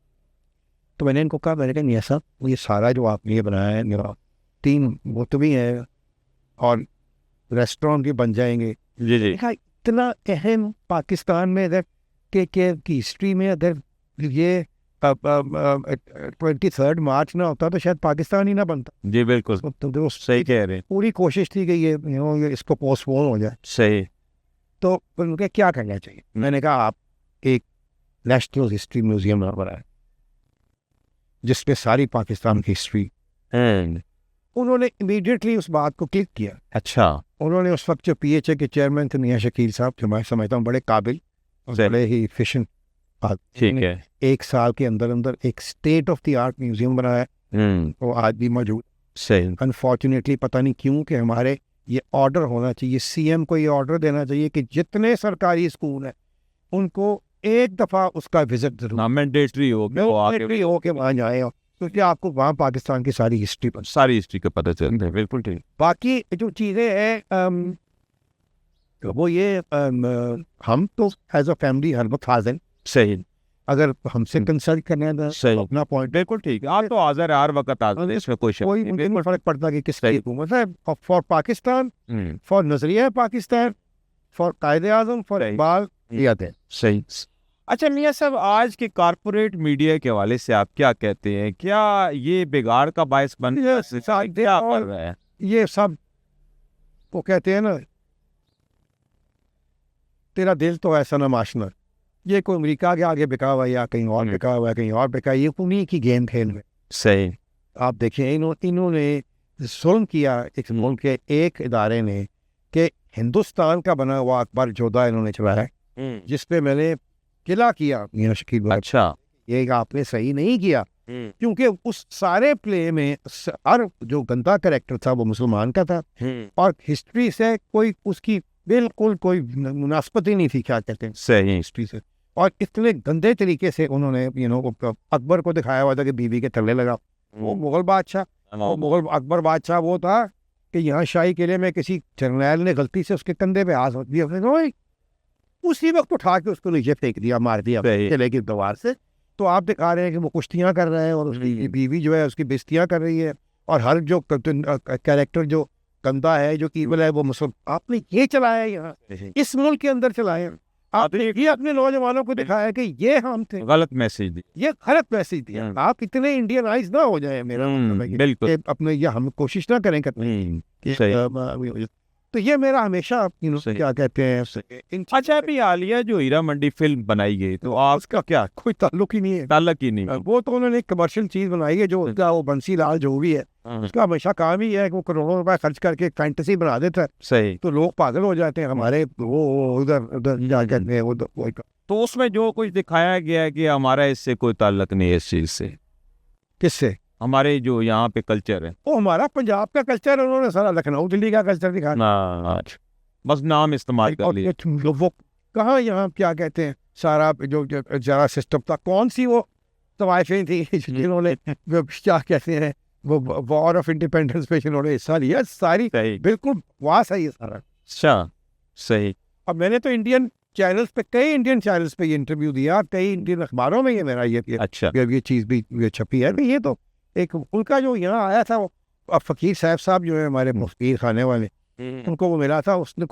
تو میں نے ان کو کہا, میں نے کہا نہیں صاحب یہ سارا جو آپ نے یہ بنایا ہے, 3 موتوی ہیں اور ریسٹورینٹ بھی بن جائیں گے. جی جی. اتنا اہم پاکستان میں اگر کی ہسٹری میں اگر یہ 23 مارچ نہ ہوتا تو شاید پاکستان ہی نہ بنتا. جی بالکل, صحیح کہہ رہے ہیں. پوری کوشش تھی کہ یہ اس کو پوسٹ پون ہو جائے. صحیح. تو ان کے کیا کرنا چاہیے. میں نے کہا آپ ایک نیشنل ہسٹری میوزیم بنائیں جس میں ساری پاکستان کی ہسٹری. انہوں نے امیڈیٹلی اس بات کو کلک کیا. اچھا. انہوں نے اس وقت جو پی ایچ اے کے چیئرمین تھے میاں شکیل صاحب, جو میں سمجھتا ہوں بڑے قابل, بڑے ہی ایفیشینٹ, ٹھیک ہے, 1 سال کے اندر ایک state of the art museum بنایا. وہ آج بھی موجود. صحیح. انفارچونیٹلی پتہ نہیں کیوں کہ ہمارے یہ آرڈر ہونا چاہیے, سی ایم کو یہ آرڈر دینا چاہیے کہ جتنے سرکاری اسکول ہیں ان کو ایک دفعہ اس کا وزٹ ضرور مینڈیٹری ہو کے وہاں جائیں, کیونکہ آپ کو وہاں پاکستان کی ساری ہسٹری کا پتہ چلتا ہے. بالکل ٹھیک. باقی جو چیزیں ہیں وہ یہ ہم تو ایز اے فیملی ہر وقت حاضر. صحیح. اگر ہم سے کنسلٹ کرنے صحیح, اپنا پوائنٹ بالکل ٹھیک. آپ تو حاضر ہے, ہر وقت حاضر ہے, اس میں کوئی فرق پڑتا کہ کس کی حکومت ہے. فار پاکستان, فار نظریہ پاکستان, فار قائد اعظم, فار اقبال. صحیح. اچھا میاں صاحب, آج کے کارپوریٹ میڈیا کے حوالے سے آپ کیا کہتے ہیں؟ کیا یہ بگاڑ کا باعث بن رہا ہے؟ یہ سب وہ کہتے ہیں نا, تیرا دل تو ایسا نہ ماشنا, یہ کوئی امریکہ کے آگے بکا ہوا ہے یا کہیں اور بکا ہوا ہے, کہیں اور بکا, یہ انہیں کی گیم کھیل میں. صحیح. آپ دیکھیں انہوں نے ظلم کیا ایک ملک کے ایک ادارے نے کہ ہندوستان کا بنا ہوا اکبر جودھا انہوں نے چلایا, جس پہ میں نے قلعہ کیا میاں شکیل بھائی. اچھا. یہ آپ نے صحیح نہیں کیا, کیونکہ اس سارے پلے میں ہر جو گندا کریکٹر تھا وہ مسلمان کا تھا, اور ہسٹری سے کوئی اس کی بالکل کوئی مناسبت ہی نہیں تھی. کیا کہتے ہیں صحیح ہسٹری سے, اور اتنے گندے طریقے سے انہوں نے اکبر کو دکھایا ہوا تھا کہ بیوی کے تھلے لگا. وہ مغل بادشاہ، مغل اکبر بادشاہ وہ تھا کہ یہاں شاہی قلعے میں کسی جرنیل نے غلطی سے اس کے کندھے پہ ہاتھ دیا، اسی وقت اٹھا کے اس کو نیچے پھینک دیا، مار دیا قلعے کی دیوار سے. تو آپ دکھا رہے ہیں کہ وہ کشتیاں کر رہے ہیں اور اس کی بیوی جو ہے اس کی بستیاں کر رہی ہے، اور ہر جو کیریکٹر جو گندا ہے جو ایول ہے وہ مسلم. آپ نے یہ چلایا یہاں اس ملک کے اندر چلایا. آپ نے یہ اپنے نوجوانوں کو دکھایا کہ یہ ہم تھے. غلط میسج دی، یہ غلط میسج دیا. آپ اتنے انڈینائز نہ ہو جائیں. میرا بالکل اپنے یہ ہم کوشش نہ کریں کرتے. تو یہ میرا ہمیشہ کیا کہتے ہیں. اچھا ابھی عالیہ جو ہیرا منڈی فلم بنائی گئی تو آپ کا کیا کوئی تعلق ہی نہیں ہے، تعلق ہی نہیں. وہ تو انہوں نے ایک کمرشل چیز بنائی ہے جو اس کا وہ بنسی لال جو بھی ہے اس کا ہمیشہ کام ہی ہے کہ وہ کروڑوں روپے خرچ کر کے ایک فینٹیسی بنا دیتا ہے. صحیح. تو لوگ پاگل ہو جاتے ہیں ہمارے وہ ادھر کیا کہتے ہیں تو اس میں جو کچھ دکھایا گیا ہے کہ ہمارا اس سے کوئی تعلق نہیں ہے اس چیز سے. کس سے؟ ہمارے جو یہاں پہ کلچر ہے وہ ہمارا پنجاب کا کلچر انہوں نے سارا لکھنؤ دلی کا کلچر دکھایا. بس نام استعمال کر لیا. وہ کہاں یہاں کیا کہتے ہیں سارا جو جرا سسٹم تھا. کون سی وہ طوائفیں تھیں جنہوں نے کیا کہتے ہیں وہ وار آف انڈیپینڈنس پہ جنہوں نے حصہ لیا. ساری بالکل واس ہے یہ سارا. اچھا صحیح. اب میں نے تو انڈین چینلز پہ کئی انڈین چینلز پہ یہ انٹرویو دیا، کئی انڈین اخباروں میں یہ میرا یہ چیز بھی یہ چھپی ہے. یہ تو ایک ان کا جو یہاں آیا تھا وہ فقیر صاحب جو ہے ہمارے مفقیر خانے والے، ان کو وہ ملا تھا، اس نے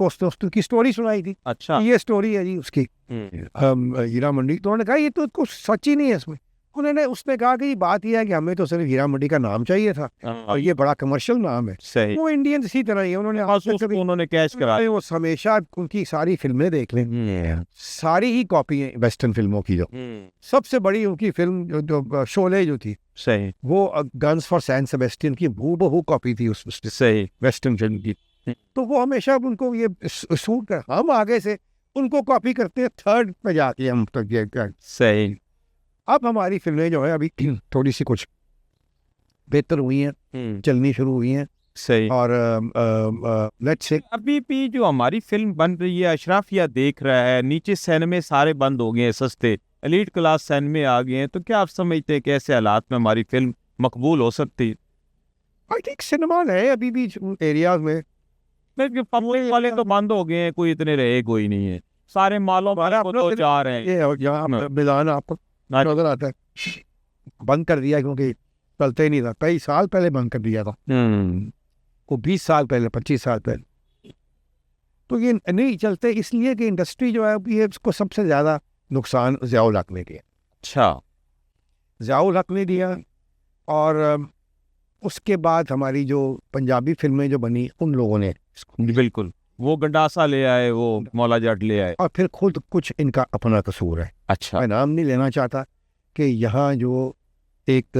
کی سٹوری سنائی تھی. اچھا یہ سٹوری ہے جی اس کی ہیرا منڈی. تو انہوں نے کہا یہ تو کچھ سچ ہی نہیں ہے اس میں. اس نے کہا کہ یہ بات یہ ہے کہ ہمیں تو صرف ہیرا منڈی کا نام چاہیے تھا اور یہ بڑا کمرشل نام ہے. صحیح. وہ انڈین اسی طرح ہی انہوں نے کیچ کرا. وہ ہمیشہ ان کی ساری فلمیں دیکھ لیں، ساری ہی کاپی ہیں ویسٹرن فلموں کی. جو سب سے بڑی ان کی فلم جو شعلے جو تھی، صحیح، وہ گنز فار سین سیبیسٹین کی بہو کاپی تھی اس صحیح ویسٹرن فلم کی. تو وہ ہمیشہ ان کو یہ سوٹ کر ہم آگے سے ان کو کاپی کرتے ہیں تھرڈ پہ جا کے ہم تک. صحیح. اب ہماری فلمیں جو ہے ابھی تھوڑی سی کچھ بہتر ہوئی ہیں، چلنی شروع ہوئی ہیں. صحیح. اور لیٹس سے ابھی بھی جو ہماری فلم بن رہی ہے اشرافیہ دیکھ رہا ہے، نیچے سینمے سارے بند ہو گئے ہیں، سستے ایلیٹ کلاس سینمے آ گئے ہیں. تو کیا آپ سمجھتے ہیں کہ ایسے حالات میں ہماری فلم مقبول ہو سکتی؟ آئی تھنک سنیما ہے ابھی بھی ایریاز میں. پبلک والے تو بند ہو گئے ہیں، کوئی اتنے رہے کوئی نہیں ہے، سارے مالوں کو چاہ رہے ہیں. یہاں میدان آپ کو نظر آتا ہے بند کر دیا کیونکہ چلتے ہی نہیں تھا. کئی سال پہلے بند کر دیا تھا، کو 20 سال پہلے 25 سال پہلے. تو یہ نہیں چلتے اس لیے کہ انڈسٹری جو ہے یہ اس کو سب سے زیادہ نقصان ضیاء الحق نے دیا. اچھا ضیاء الحق نے دیا. اور اس کے بعد ہماری جو پنجابی فلمیں جو بنی ان لوگوں نے بالکل وہ گنڈاسا لے آئے، وہ مولا جٹ لے آئے، اور پھر خود کچھ ان کا اپنا قصور ہے. اچھا میں نام نہیں لینا چاہتا کہ یہاں جو ایک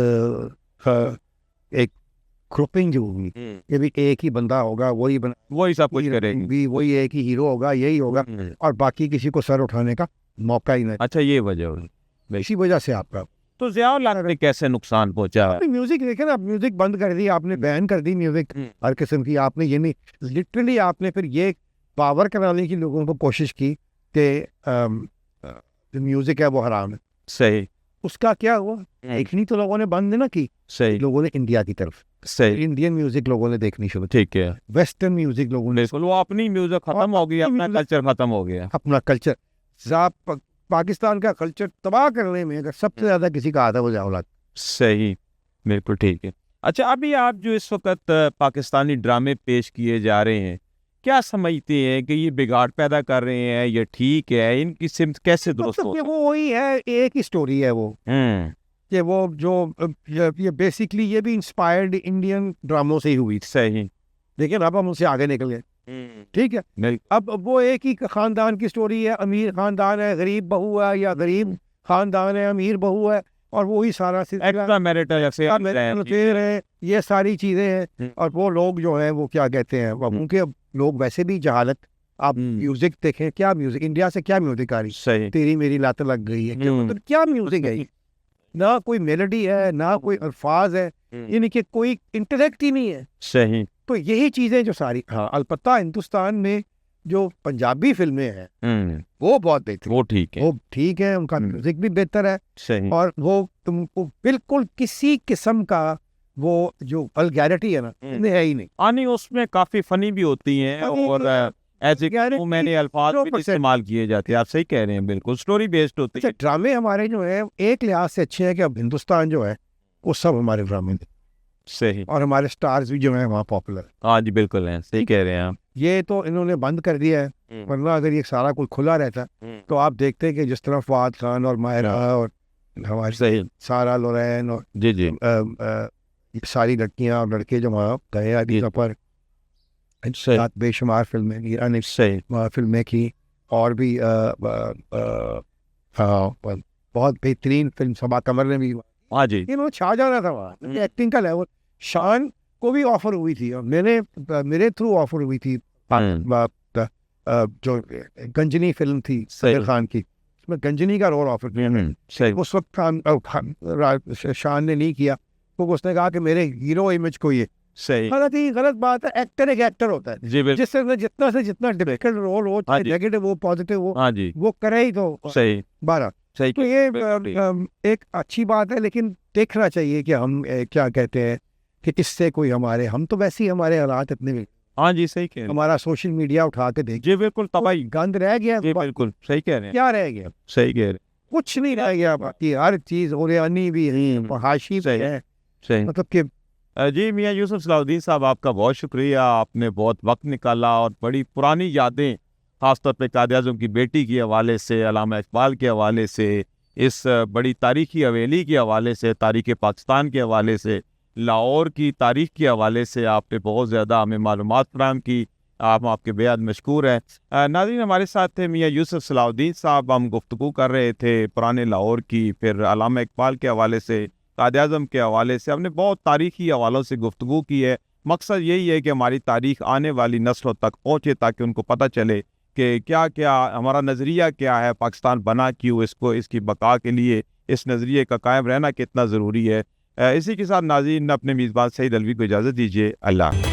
گروپنگ جو ہوگی یہ بھی ایک ہی بندہ ہوگا، وہی سب کچھ کرے گی، وہی ایک ہی ہیرو ہوگا، یہی ہوگا، اور باقی کسی کو سر اٹھانے کا موقع ہی نہیں. اچھا یہ وجہ ہوئی، اسی وجہ سے آپ کا تو ضیاء الحق نے کیسے نقصان پہنچا؟ میوزک دیکھیں نا، آپ میوزک بند کر دی، آپ نے بین کر دی میوزک ہر قسم کی. آپ نے یہ نہیں لٹرلی آپ نے پھر یہ پاور کرانے کی لوگوں کو کوشش کی کہ جو میوزک ہے وہ حرام ہے. صحیح. اس کا کیا ہوا؟ دیکھنی تو لوگوں نے بند نہ کی، صحیح، لوگوں نے انڈیا کی طرف صحیح انڈین میوزک لوگوں نے دیکھنی شروع. ٹھیک ہے. ویسٹرن میوزک لوگوں نے، وہ اپنی میوزک ختم ہو گئی، اپنا کلچر ختم ہو گیا. اپنا کلچر پاکستان کا کلچر تباہ کرنے میں اگر سب سے زیادہ کسی کا آتا ہے وہ ضیاء الحق. صحیح، بالکل ٹھیک ہے. اچھا ابھی آپ جو اس وقت پاکستانی ڈرامے پیش کیے جا رہے ہیں، کیا سمجھتے ہیں کہ یہ بگاڑ پیدا کر رہے ہیں، یہ ٹھیک ہے، ان کی سمت کیسے درست ہو؟ وہ وہی ہے، ایک ہی سٹوری ہے وہ کہ وہ جو یہ بیسکلی یہ بھی انسپائرڈ انڈین ڈراموں سے ہی ہوئی. صحیح. لیکن اب ہم ان سے آگے نکل گئے. ٹھیک ہے. اب وہ ایک ہی خاندان کی سٹوری ہے، امیر خاندان ہے، غریب بہو ہے، یا غریب خاندان ہے، امیر بہو ہے، اور وہی سارا ہے، یہ ساری چیزیں ہیں. اور وہ لوگ جو ہیں وہ کیا کہتے ہیں، کیونکہ لوگ ویسے بھی جہالت. آپ میوزک دیکھیں، کیا میوزک انڈیا سے کیا میوزک آ رہی، تیری میری لات لگ گئی ہے، کیا میوزک ہے؟ نہ کوئی میلڈی ہے، نہ کوئی الفاظ ہے، یعنی کہ کوئی انٹلیکٹ ہی نہیں ہے. صحیح. تو یہی چیزیں جو ساری البتہ ہندوستان میں جو پنجابی فلمیں ہیں وہ بہت بہتر، وہ ٹھیک ہے، وہ ٹھیک ہے، ان کا میوزک بھی بہتر ہے، صحیح، اور وہ تم کو بالکل کسی قسم کا وہ جو ولگیرٹی ہے نا ہے ہی نہیں. نہیں اس میں کافی فنی بھی ہوتی ہیں اور ایسے میں نے الفاظ بھی استعمال کیے جاتے ہیں. آپ صحیح کہہ رہے ہیں، بالکل اسٹوری بیسڈ ہوتی ہے. ڈرامے ہمارے جو ہیں ایک لحاظ سے اچھے ہیں کہ اب ہندوستان جو ہے وہ سب ہمارے ڈرامے ہیں، صحیح، اور ہمارے سٹارز بھی جو ہیں وہاں پاپولر ہیں. ہاں جی بالکل ہیں، صحیح کہہ رہے ہیں آپ. یہ تو انہوں نے بند کر دیا ہے، ورنہ اگر یہ سارا کچھ کھلا رہتا تو آپ دیکھتے کہ جس طرح فواد خان اور ماہرہ اور ہماری صحیح، سارا لورین اور جی جی یہ ساری لڑکیاں اور لڑکے جو وہاں گئے علی پر بے شمار فلمیں ایرا نے فلمیں کی، اور بھی بہت بہترین فلم سبا قمر نے بھی، ہاں جی انہوں چھا جانا تھا وہاں. ایکٹنگ کا لیول شان کو بھی آفر ہوئی تھی، اور میرے تھرو آفر ہوئی تھی جو گنجنی فلم تھی سیر خان کی، اس میں گنجنی کا رول آفر کیا. اس وقت شان نے نہیں کیا کیونکہ اس نے کہا کہ میرے ہیرو امیج کو یہ صحیح، غلط بات ہے. ایکٹر ایک ایکٹر ہوتا ہے، جی جس سے جتنا ڈیفیکلٹ رول ہو، نیگیٹو ہو پازیٹیو ہو، ہاں جی وہ کرے ہی تو صحیح، 12. صحیح. تو یہ ایک اچھی بات ہے، لیکن دیکھنا چاہیے کہ ہم کیا کہتے ہیں کہ اس سے کوئی ہم تو ویسے ہی ہمارے حالات اتنے، ہاں جی صحیح کہہ رہے ہیں، ہمارا سوشل میڈیا اٹھا کے دیکھ جی بالکل تباہی، گند رہ گیا. جی بالکل صحیح کہہ رہے ہیں، کیا رہ گیا؟ صحیح کہہ رہے ہیں، کچھ نہیں رہ گیا. باقی ہر چیز اوریانی بھی ہے، فحاشی بھی ہے، صحیح. مطلب کہ جی میاں یوسف صلاح الدین صاحب، آپ کا بہت شکریہ. آپ نے بہت وقت نکالا اور بڑی پرانی یادیں، خاص طور پہ قائد اعظم کی بیٹی کے حوالے سے، علامہ اقبال کے حوالے سے، اس بڑی تاریخی حویلی کے حوالے سے، تاریخ پاکستان کے حوالے سے، لاہور کی تاریخ کے حوالے سے آپ نے بہت زیادہ ہمیں معلومات فراہم کی. آپ کے بے حد مشکور ہیں. ناظرین، ہمارے ساتھ تھے میاں یوسف صلاح الدین صاحب. ہم گفتگو کر رہے تھے پرانے لاہور کی، پھر علامہ اقبال کے حوالے سے، قائد اعظم کے حوالے سے. ہم نے بہت تاریخی حوالوں سے گفتگو کی ہے. مقصد یہی ہے کہ ہماری تاریخ آنے والی نسلوں تک پہنچے تاکہ ان کو پتہ چلے کہ کیا ہمارا نظریہ کیا ہے، پاکستان بنا کیوں، اس کی بقا کے لیے اس نظریے کا قائم رہنا کتنا ضروری ہے. اسی کے ساتھ ناظرین، اپنے میزبان سعید الوی کو اجازت دیجیے. اللہ